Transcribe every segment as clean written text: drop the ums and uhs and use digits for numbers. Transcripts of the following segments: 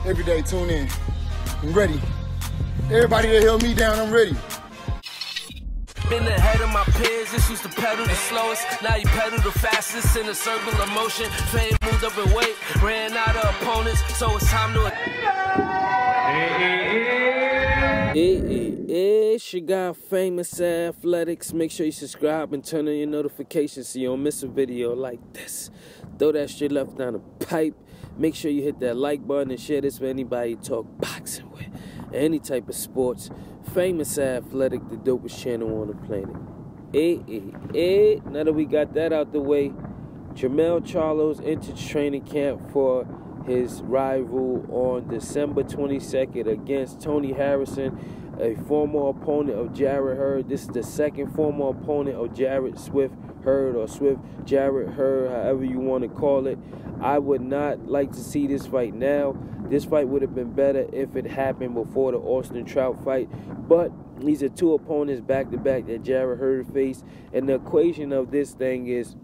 every day, tune in. I'm ready. Everybody that held me down, I'm ready. Been ahead of my peers, this used to pedal the slowest. Now you pedal the fastest in a circle of motion. Fame moved up in weight, ran out of opponents, so it's time to... It's your guy Famous Athletics. Make sure you subscribe and turn on your notifications so you don't miss a video like this. Throw that shit left down the pipe. Make sure you hit that like button and share this with anybody you talk boxing with. Any type of sports. Famous Athletic, the dopest channel on the planet. Now that we got that out the way, Jermell Charlo's entered training camp for his rival on December 22nd against Tony Harrison, a former opponent of Jarrett Hurd. This is the second former opponent of Jarrett Swift Hurd, or Swift Jarrett Hurd, however you want to call it. I would not like to see this fight now. This fight would have been better if it happened before the Austin Trout fight. But these are two opponents back-to-back that Jarrett Hurd faced. And the equation of this thing is,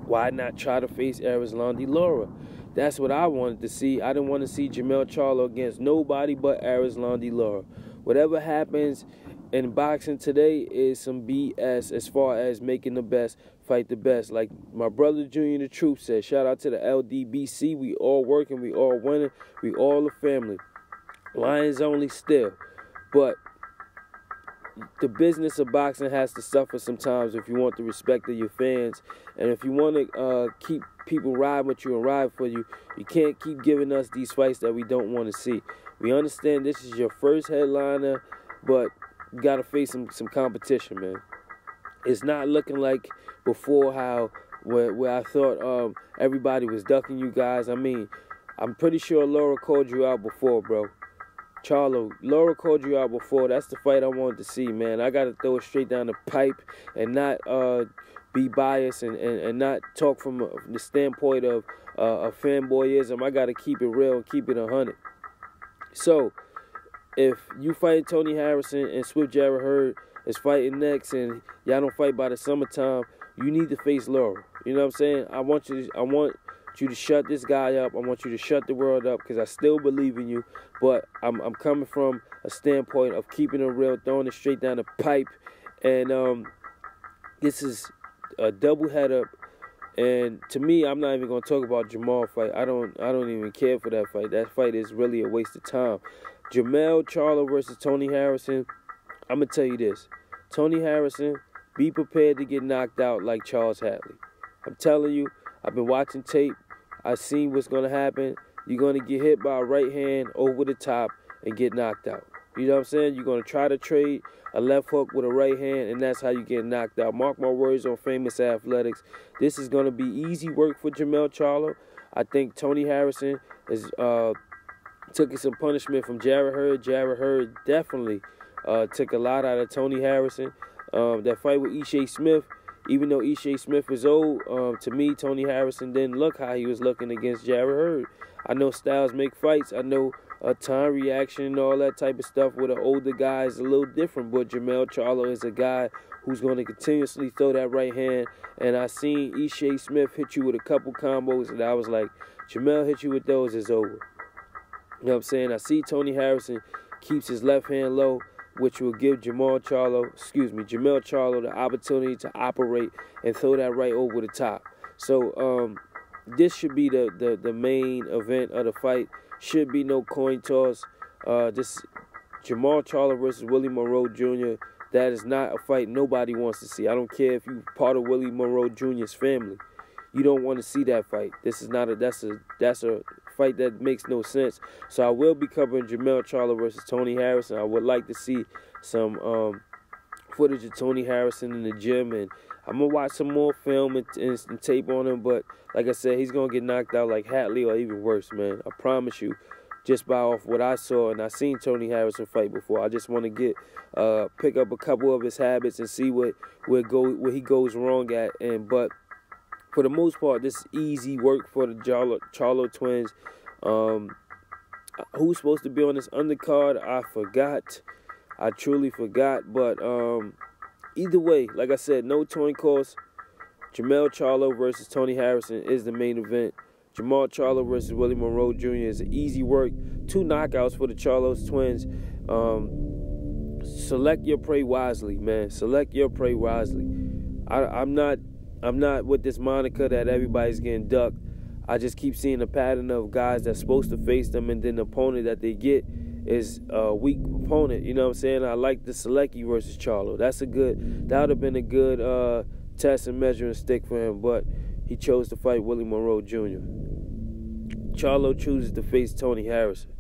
why not try to face Erislandy Lara? That's what I wanted to see. I didn't want to see Jermell Charlo against nobody but Erislandy Lara. Whatever happens in boxing today is some BS as far as making the best fight the best. Like my brother Junior the Truth said, shout out to the LDBC. We all working, we all winning, we all a family. Lions only still. But the business of boxing has to suffer sometimes if you want the respect of your fans. And if you want to keep people riding with you and ride for you, you can't keep giving us these fights that we don't want to see. We understand this is your first headliner, but you got to face some competition, man. It's not looking like before how where I thought everybody was ducking you guys. I mean, I'm pretty sure Lara called you out before, bro. Charlo, Lara called you out before. That's the fight I wanted to see, man. I got to throw it straight down the pipe and not be biased and not talk from the standpoint of fanboyism. I got to keep it real and keep it 100. So, if you fight Tony Harrison and Swift Jarrett Hurd is fighting next and y'all don't fight by the summertime, you need to face Lara. You know what I'm saying? I want you to shut this guy up. I want you to shut the world up because I still believe in you. But I'm coming from a standpoint of keeping it real, throwing it straight down the pipe. And this is a double header. And to me, I'm not even gonna talk about Jermall fight. I don't even care for that fight. That fight is really a waste of time. Jermell Charlo versus Tony Harrison. I'm gonna tell you this. Tony Harrison, be prepared to get knocked out like Charles Hatley. I'm telling you, I've been watching tape. I've seen what's going to happen. You're going to get hit by a right hand over the top and get knocked out. You know what I'm saying? You're going to try to trade a left hook with a right hand, and that's how you get knocked out. Mark my words on Famous Athletics. This is going to be easy work for Jermell Charlo. I think Tony Harrison is took some punishment from Jarrett Hurd. Jarrett Hurd definitely took a lot out of Tony Harrison. That fight with Ishe Smith, even though Ishe Smith is old, to me, Tony Harrison didn't look how he was looking against Jarrett Hurd. I know styles make fights. I know time reaction and all that type of stuff with an older guy is a little different. But Jermell Charlo is a guy who's going to continuously throw that right hand. And I seen Ishe Smith hit you with a couple combos, and I was like, Jermell hit you with those, it's over. You know what I'm saying? I see Tony Harrison keeps his left hand low, which will give Jermell Charlo the opportunity to operate and throw that right over the top. So this should be the main event of the fight. Should be no coin toss. This Jermall Charlo versus Willie Monroe Jr., that is not a fight nobody wants to see. I don't care if you're part of Willie Monroe Jr.'s family. You don't want to see that fight. This is not that's a fight that makes no sense. So I will be covering Jermell Charlo versus Tony Harrison. I would like to see some footage of Tony Harrison in the gym, and I'm gonna watch some more film and tape on him. But like I said, he's gonna get knocked out like Hatley or even worse, man. I promise you. Just by off what I saw, and I seen Tony Harrison fight before. I just want to pick up a couple of his habits and see where he goes wrong at. But for the most part, this is easy work for the Charlo twins. Who's supposed to be on this undercard? I forgot. I truly forgot. But either way, like I said, no coin cost. Jermell Charlo versus Tony Harrison is the main event. Jermall Charlo versus Willie Monroe Jr. is easy work. 2 knockouts for the Charlos twins. Select your prey wisely, man. Select your prey wisely. I'm not with this moniker that everybody's getting ducked. I just keep seeing a pattern of guys that's supposed to face them, and then the opponent that they get is a weak opponent. You know what I'm saying? I like the Selecki versus Charlo. That would have been a good test and measuring stick for him, but he chose to fight Willie Monroe Jr. Charlo chooses to face Tony Harrison.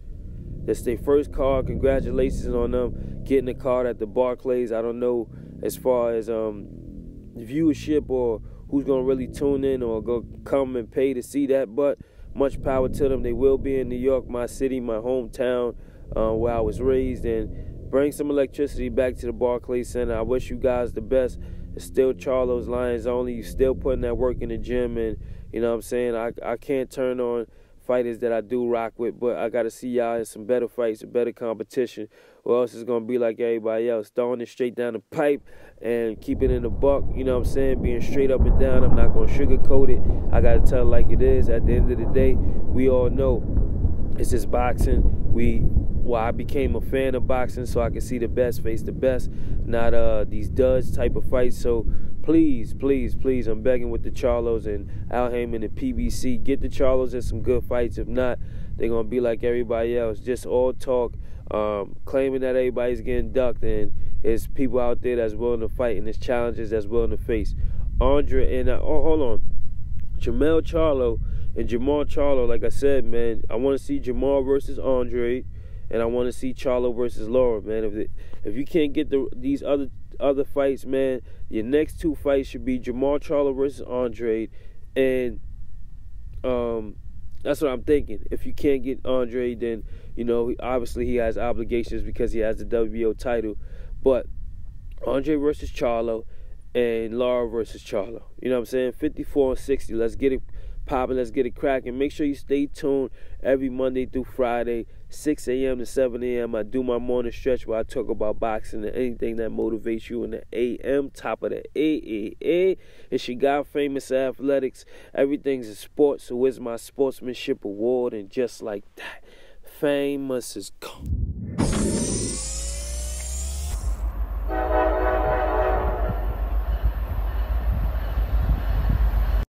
That's their first card. Congratulations on them getting a card at the Barclays. I don't know as far as viewership or who's going to really tune in or go come and pay to see that, but much power to them. They will be in New York, my city, my hometown, where I was raised, and bring some electricity back to the Barclays Center. I wish you guys the best. It's still Charlo's Lions only. You still putting that work in the gym, and you know what I'm saying? I can't turn on fighters that I do rock with, but I got to see y'all in some better fights, a better competition, or else it's going to be like everybody else, throwing it straight down the pipe and keep it in the buck, you know what I'm saying, being straight up and down. I'm not going to sugarcoat it. I got to tell it like it is. At the end of the day, we all know it's just boxing. I became a fan of boxing so I can see the best face the best, not these duds type of fights. So please, please, please, I'm begging with the Charlos and Al Heyman and PBC, get the Charlos in some good fights. If not, they're going to be like everybody else, just all talk, claiming that everybody's getting ducked, and there's people out there that's willing to fight, and there's challenges that's willing to face. Jermell Charlo and Jermall Charlo, like I said, man, I want to see Jermall versus Andre, and I want to see Charlo versus Laura, man. If you can't get these other fights, man, your next 2 fights should be Jermall Charlo versus Andre, and that's what I'm thinking. If you can't get Andre, then you know obviously he has obligations because he has the WBO title, but Andre versus Charlo and Laura versus Charlo. You know what I'm saying? 54-60. Let's get it popping. Let's get it cracking. Make sure you stay tuned every Monday through Friday, 6 a.m. to 7 a.m. I do my morning stretch where I talk about boxing and anything that motivates you in the a.m. Top of the AAA. It's your guy, Famous Athletics. Everything's a sport, so it's my sportsmanship award. And just like that, Famus is gone.